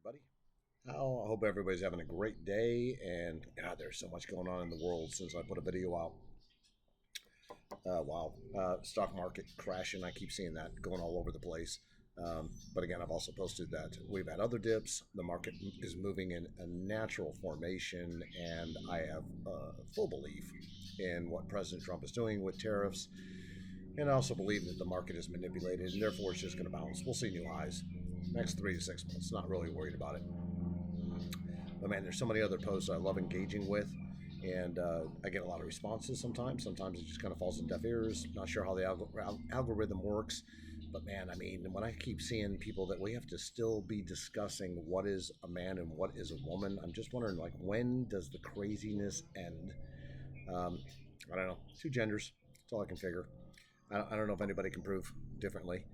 everybody. I hope everybody's having a great day. And God, there's so much going on in the world since I put a video out. Wow, stock market crashing. I keep seeing that going all over the place. But again, I've also posted that we've had other dips. The market is moving in a natural formation, and I have full belief in what President Trump is doing with tariffs. And I also believe that the market is manipulated, and therefore it's just going to bounce. We'll see new highs next 3 to 6 months. Not really worried about it. But man, there's so many other posts I love engaging with, and I get a lot of responses sometimes. Sometimes it just kind of falls in deaf ears. Not sure how the algorithm works, but man, I mean, when I keep seeing people that we have to still be discussing what is a man and what is a woman, I'm just wondering, like, when does the craziness end? Um, I don't know. Two genders. That's all I can figure. I don't know if anybody can prove differently.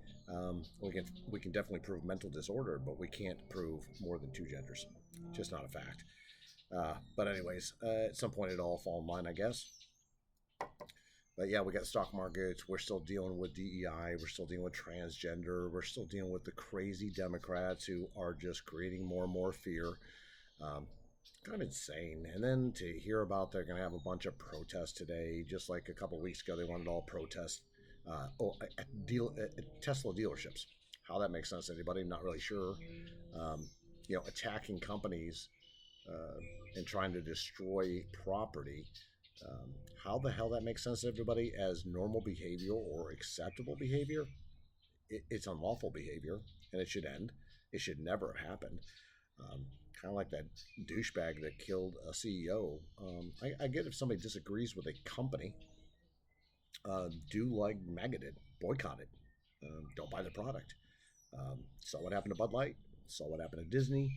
We can definitely prove mental disorder, but we can't prove more than two genders. Just not a fact. But anyways, at some point it'll all fall in line, I guess. But yeah, we got stock markets. We're still dealing with DEI. We're still dealing with transgender. We're still dealing with the crazy Democrats who are just creating more and more fear. Um, Kind of insane. And then to hear about they're going to have a bunch of protests today, just like a couple of weeks ago, they wanted all protest at Tesla dealerships. How that makes sense to anybody, I'm not really sure. Um, Attacking companies uh, and trying to destroy property. How the hell that makes sense to everybody as normal behavior or acceptable behavior? It's unlawful behavior, and it should end. It should never have happened. Kind of like that douchebag that killed a CEO. I get if somebody disagrees with a company, do like MAGA did, boycott it. Don't buy the product. Saw what happened to Bud Light. Saw what happened to Disney.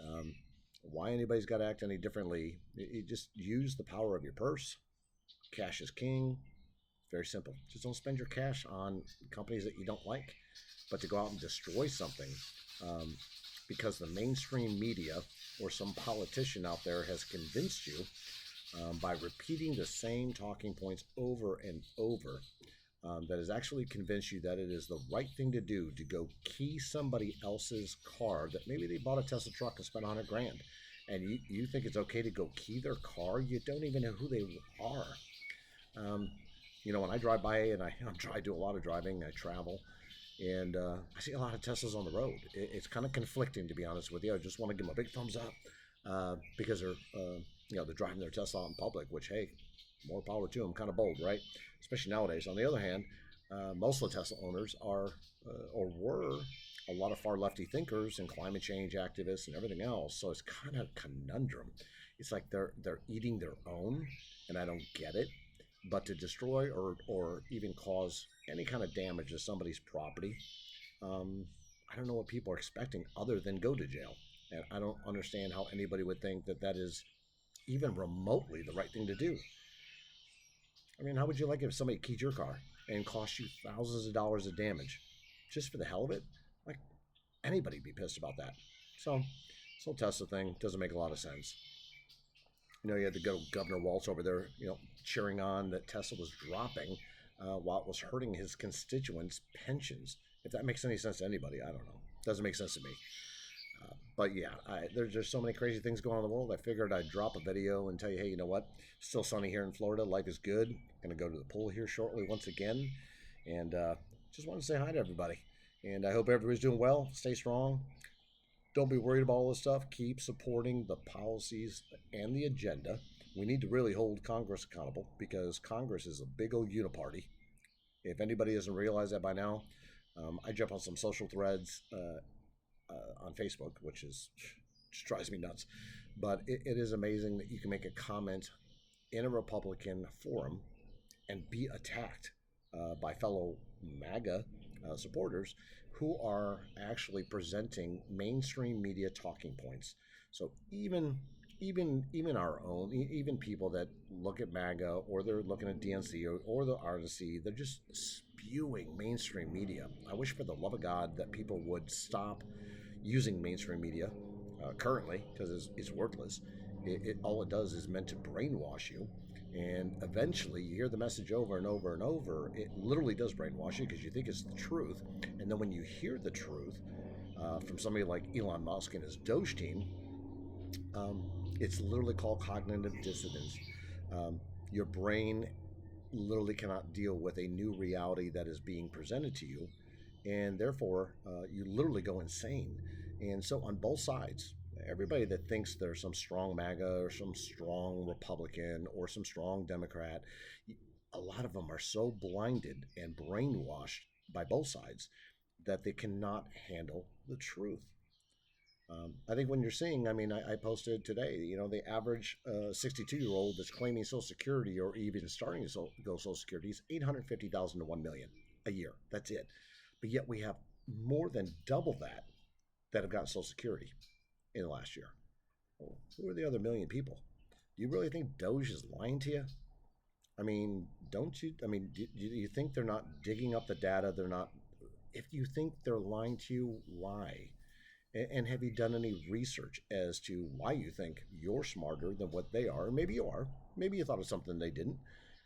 Um, why anybody's got to act any differently? You just use the power of your purse. Cash is king. Very simple. Just don't spend your cash on companies that you don't like. But to go out and destroy something um, because the mainstream media or some politician out there has convinced you by repeating the same talking points over and over, that has actually convinced you that it is the right thing to do to go key somebody else's car that maybe they bought a Tesla truck and spent 100 grand. And you think it's okay to go key their car? You don't even know who they are. Um, when I drive by, and I do a lot of driving, I travel, and I see a lot of Teslas on the road. It's kind of conflicting, to be honest with you. I just want to give them a big thumbs up because they're driving their Tesla out in public, which, hey, more power to them. Kind of bold, right? Especially nowadays. On the other hand, most of the Tesla owners are or were a lot of far lefty thinkers and climate change activists and everything else. So it's kind of a conundrum. It's like they're eating their own, and I don't get it. But to destroy or even cause any kind of damage to somebody's property, um, I don't know what people are expecting other than go to jail. And I don't understand how anybody would think that that is even remotely the right thing to do. I mean, how would you like it if somebody keyed your car and cost you thousands of dollars of damage just for the hell of it? Like, anybody'd be pissed about that. So, this whole Tesla thing doesn't make a lot of sense. You had to go Governor Walz over there, cheering on that Tesla was dropping while it was hurting his constituents' pensions. If that makes any sense to anybody, I don't know. Doesn't make sense to me. But yeah, there's just so many crazy things going on in the world. I figured I'd drop a video and tell you, hey, you know what? Still sunny here in Florida. Life is good. Going to go to the pool here shortly once again. And just want to say hi to everybody. And I hope everybody's doing well. Stay strong. Don't be worried about all this stuff. Keep supporting the policies and the agenda. We need to really hold Congress accountable because Congress is a big old uniparty. If anybody doesn't realize that by now, I jump on some social threads on Facebook, which just drives me nuts. But it is amazing that you can make a comment in a Republican forum and be attacked by fellow MAGA supporters who are actually presenting mainstream media talking points. So even our own, even people that look at MAGA or they're looking at DNC or the RNC, they're just spewing mainstream media. I wish for the love of God that people would stop using mainstream media currently because it's worthless. All it does is meant to brainwash you, and eventually you hear the message over and over and over. It literally does brainwash you because you think it's the truth, and then when you hear the truth, from somebody like Elon Musk and his Doge team, um, it's literally called cognitive dissonance. Your brain literally cannot deal with a new reality that is being presented to you, and therefore you literally go insane. And so, on both sides, everybody that thinks they're some strong MAGA or some strong Republican or some strong Democrat, a lot of them are so blinded and brainwashed by both sides that they cannot handle the truth. I think when you're seeing, I mean, I posted today, the average 62-year-old that's claiming Social Security or even starting to go Social Security is 850,000 to 1 million a year. That's it. But yet we have more than double that have gotten Social Security in the last year. Well, who are the other million people? Do you really think Doge is lying to you? I mean, don't you? I mean, do you think they're not digging up the data? They're not. If you think they're lying to you, why? And have you done any research as to why you think you're smarter than what they are? Maybe you are. Maybe you thought of something they didn't,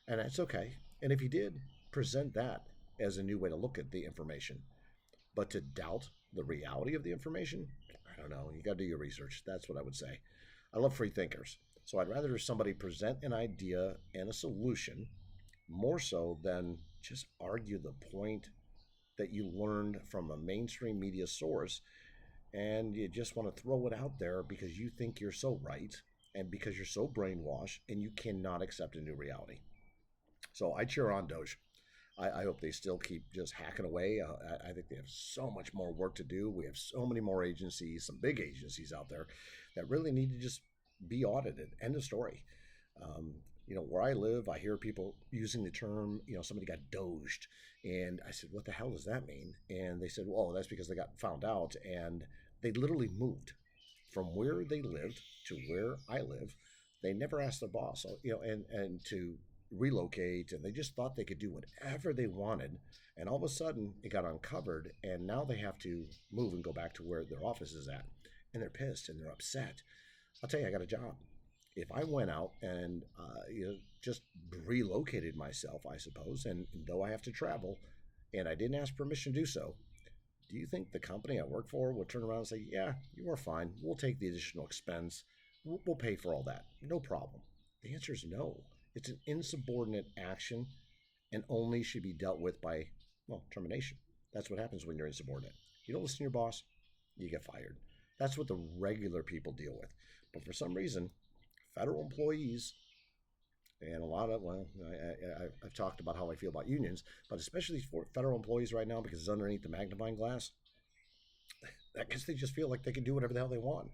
and that's okay. And if you did, present that as a new way to look at the information. But to doubt the reality of the information, I don't know. You got to do your research. That's what I would say. I love free thinkers. So I'd rather somebody present an idea and a solution more so than just argue the point that you learned from a mainstream media source, and you just want to throw it out there because you think you're so right and because you're so brainwashed and you cannot accept a new reality. So I cheer on Doge. I hope they still keep just hacking away. I think they have so much more work to do. We have so many more agencies, some big agencies out there that really need to just be audited. End of story. Where I live, I hear people using the term, somebody got doged. And I said, what the hell does that mean? And they said, well, that's because they got found out and they literally moved from where they lived to where I live. They never asked their boss, and to relocate, and they just thought they could do whatever they wanted. And all of a sudden, it got uncovered, and now they have to move and go back to where their office is at. And they're pissed and they're upset. I'll tell you, I got a job. If I went out and just relocated myself, I suppose, and though I have to travel, and I didn't ask permission to do so, do you think the company I work for would turn around and say, yeah, you are fine. We'll take the additional expense. We'll pay for all that. No problem. The answer is no. It's an insubordinate action and only should be dealt with by, well, termination. That's what happens when you're insubordinate. You don't listen to your boss, you get fired. That's what the regular people deal with. But for some reason, federal employees, and a lot of, well, I've talked about how I feel about unions, but especially for federal employees right now, because it's underneath the magnifying glass, I guess they just feel like they can do whatever the hell they want.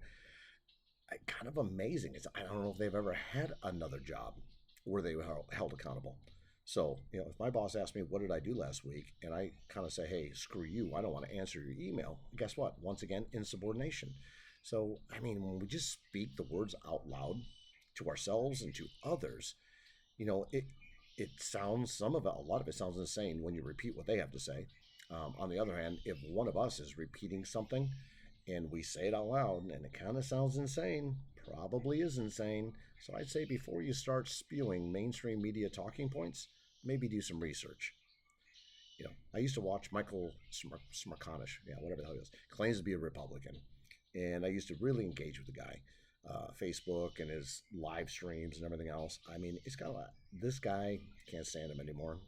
Kind of amazing. I don't know if they've ever had another job where they were held accountable. So, if my boss asked me, what did I do last week? And I kind of say, hey, screw you. I don't want to answer your email. Guess what? Once again, insubordination. So, I mean, when we just speak the words out loud to ourselves and to others, it sounds, a lot of it sounds insane when you repeat what they have to say. On the other hand, if one of us is repeating something and we say it out loud and it kind of sounds insane, probably is insane. So I'd say before you start spewing mainstream media talking points, maybe do some research. I used to watch Michael Smerconish, whatever the hell he is, claims to be a Republican. And I used to really engage with the guy. Facebook and his live streams and everything else. I mean, it's kind of like, this guy, can't stand him anymore.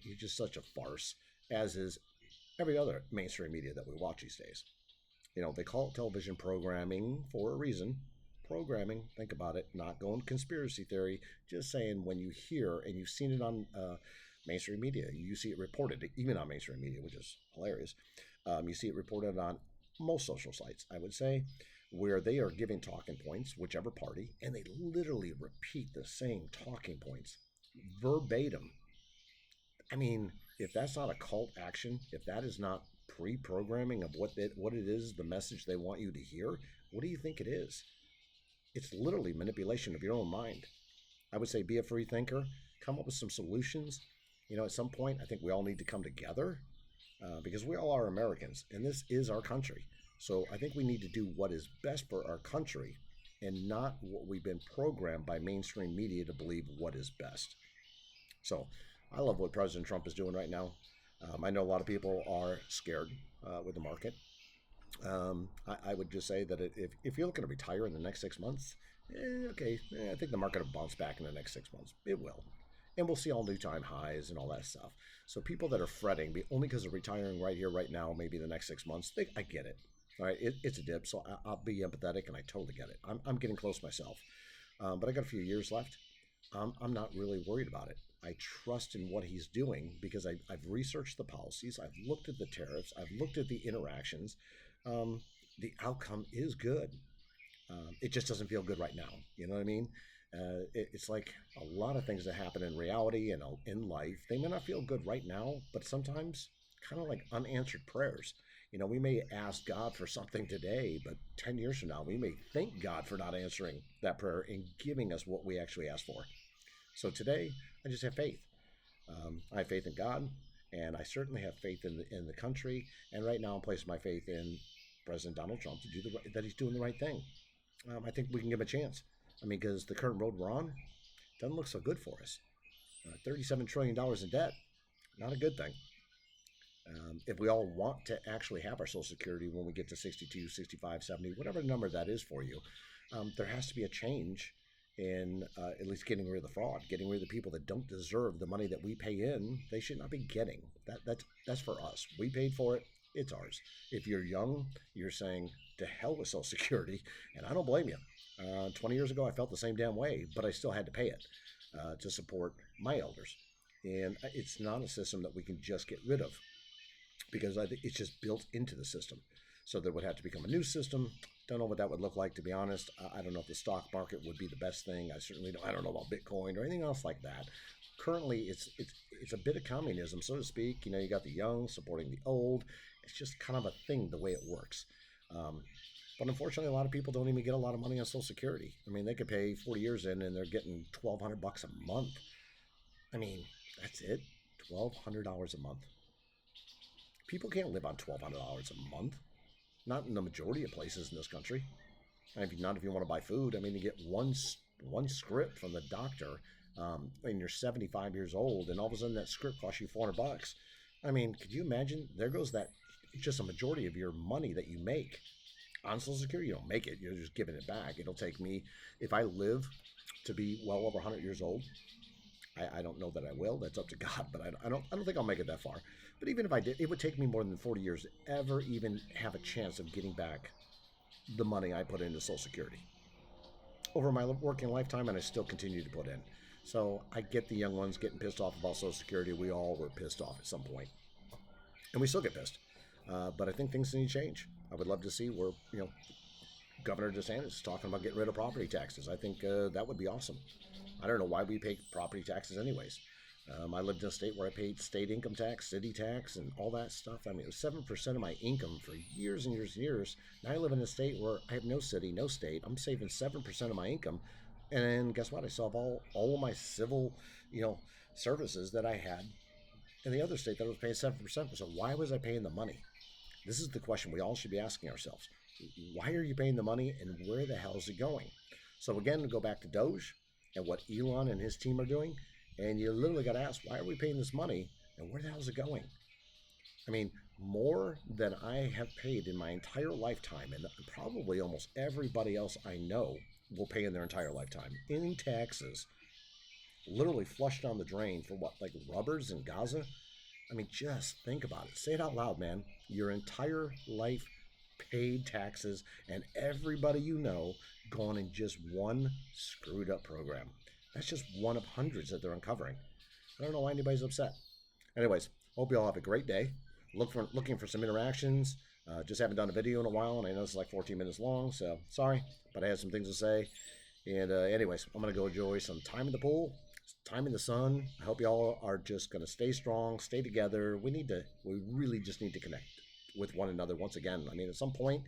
He's just such a farce, as is every other mainstream media that we watch these days. They call it television programming for a reason. Programming, think about it, not going conspiracy theory, just saying when you hear, and you've seen it on mainstream media, you see it reported, even on mainstream media, which is hilarious. You see it reported on most social sites, I would say, where they are giving talking points, whichever party, and they literally repeat the same talking points verbatim. I mean, if that's not a cult action, if that is not pre-programming of what it is, the message they want you to hear, what do you think it is? It's literally manipulation of your own mind. I would say be a free thinker, come up with some solutions. At some point, I think we all need to come together because we all are Americans, and this is our country. So I think we need to do what is best for our country and not what we've been programmed by mainstream media to believe what is best. So I love what President Trump is doing right now. I know a lot of people are scared with the market. I would just say that if you're looking to retire in the next 6 months, okay, I think the market will bounce back in the next 6 months. It will. And we'll see all new time highs and all that stuff. So people that are fretting only because they're retiring right here, right now, maybe the next 6 months, I get it. All right, it's a dip, so I'll be empathetic, and I totally get it. I'm getting close myself, but I got a few years left. I'm not really worried about it. I trust in what he's doing because I've researched the policies, I've looked at the tariffs, I've looked at the interactions. Um, the outcome is good. It just doesn't feel good right now. You know what I mean? It's like a lot of things that happen in reality and in life. They may not feel good right now, but sometimes kind of like unanswered prayers. You know, we may ask God for something today, but 10 years from now, we may thank God for not answering that prayer and giving us what we actually asked for. So today, I just have faith. I have faith in God, and I certainly have faith in the country. And right now, I'm placing my faith in President Donald Trump to do that he's doing the right thing. I think we can give him a chance. I mean, because the current road we're on doesn't look so good for us. $37 trillion in debt, not a good thing. If we all want to actually have our Social Security when we get to 62, 65, 70, whatever number that is for you, there has to be a change in at least getting rid of the fraud, getting rid of the people that don't deserve the money that we pay in. They should not be getting that's for us. We paid for it. It's ours. If you're young, you're saying to hell with Social Security, and I don't blame you. 20 years ago, I felt the same damn way, but I still had to pay it to support my elders. And it's not a system that we can just get rid of because I think it's just built into the system. So there would have to become a new system. Don't know what that would look like, to be honest. I don't know if the stock market would be the best thing. I certainly don't. I don't know about Bitcoin or anything else like that. Currently, it's a bit of communism, so to speak. You know, you got the young supporting the old. It's just kind of a thing the way it works. Um, but unfortunately, a lot of people don't even get a lot of money on Social Security. I mean, they could pay 40 years in, and they're getting $1,200 a month. I mean, that's it. $1,200 a month. People can't live on $1,200 a month. Not in the majority of places in this country. Not if you want to buy food. I mean, you get one script from the doctor, and you're 75 years old, and all of a sudden that script costs you $400. I mean, could you imagine? There goes that. Just a majority of your money that you make on Social Security. You don't make it. You're just giving it back. It'll take me, if I live to be well over 100 years old. I don't know that I will. That's up to God, but I don't think I'll make it that far. But even if I did, it would take me more than 40 years to ever even have a chance of getting back the money I put into Social Security over my working lifetime, and I still continue to put in. So I get the young ones getting pissed off about Social Security. We all were pissed off at some point, and we still get pissed. But I think things need to change. I would love to see where Governor DeSantis is talking about getting rid of property taxes. I think that would be awesome. I don't know why we pay property taxes anyways. I lived in a state where I paid state income tax, city tax, and all that stuff. I mean, it was 7% of my income for years and years and years. Now I live in a state where I have no city, no state. I'm saving 7% of my income. And then guess what? I still have all of my civil, services that I had in the other state that I was paying 7%. So why was I paying the money? This is the question we all should be asking ourselves. Why are you paying the money, and where the hell is it going? So again, to go back to Doge and what Elon and his team are doing, and you literally got to ask, why are we paying this money, and where the hell is it going? I mean, more than I have paid in my entire lifetime, and probably almost everybody else I know will pay in their entire lifetime in taxes, literally flushed down the drain for what, like rubbers in Gaza? I mean, just think about it. Say it out loud, man. Your entire life paid taxes, and everybody you know gone in just one screwed up program. That's just one of hundreds that they're uncovering. I don't know why anybody's upset. Anyways, hope you all have a great day. Looking for some interactions. Just haven't done a video in a while, and I know it's like 14 minutes long, so sorry, but I had some things to say. And anyways, I'm gonna go enjoy some time in the pool, time in the sun. I hope y'all are just gonna stay strong, stay together. We really just need to connect with one another once again. I mean, at some point,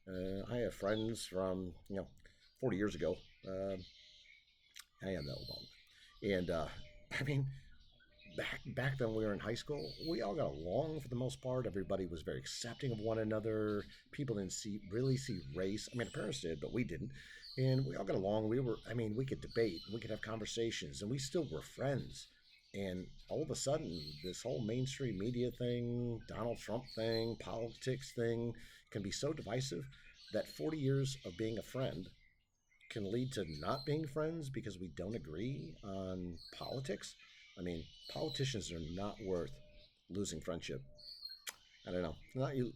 I have friends from 40 years ago. I am that old, and I mean, back then we were in high school. We all got along for the most part. Everybody was very accepting of one another. People didn't really see race. I mean, our parents did, but we didn't. And we all got along. We could debate, we could have conversations, and we still were friends. And all of a sudden, this whole mainstream media thing, Donald Trump thing, politics thing, can be so divisive that 40 years of being a friend can lead to not being friends because we don't agree on politics. I mean, politicians are not worth losing friendship. I don't know,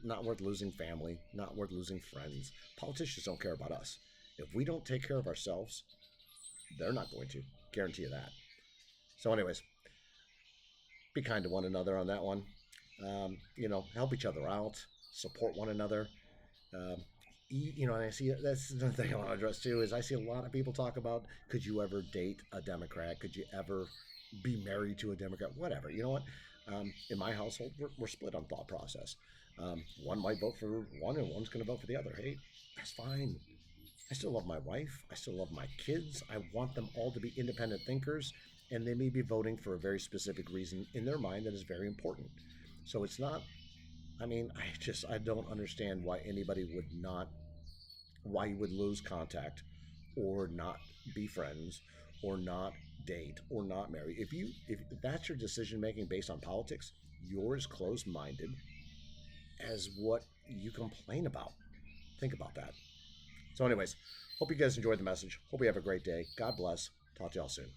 not worth losing family, not worth losing friends. Politicians don't care about us. If we don't take care of ourselves, they're not going to. Guarantee you that. So, anyways, be kind to one another on that one. Help each other out, support one another. Um, and I see that's another thing I want to address too. Is I see a lot of people talk about, could you ever date a Democrat? Could you ever be married to a Democrat? Whatever. You know what? In my household, we're split on thought process. One might vote for one, and one's going to vote for the other. Hey, that's fine. I still love my wife. I still love my kids. I want them all to be independent thinkers, and they may be voting for a very specific reason in their mind that is very important. So it's not. I mean, I don't understand why anybody would not, why you would lose contact, or not be friends, or not date, or not marry. If that's your decision making based on politics, you're as closed minded as what you complain about. Think about that. So, anyways, hope you guys enjoyed the message. Hope you have a great day. God bless. Talk to y'all soon.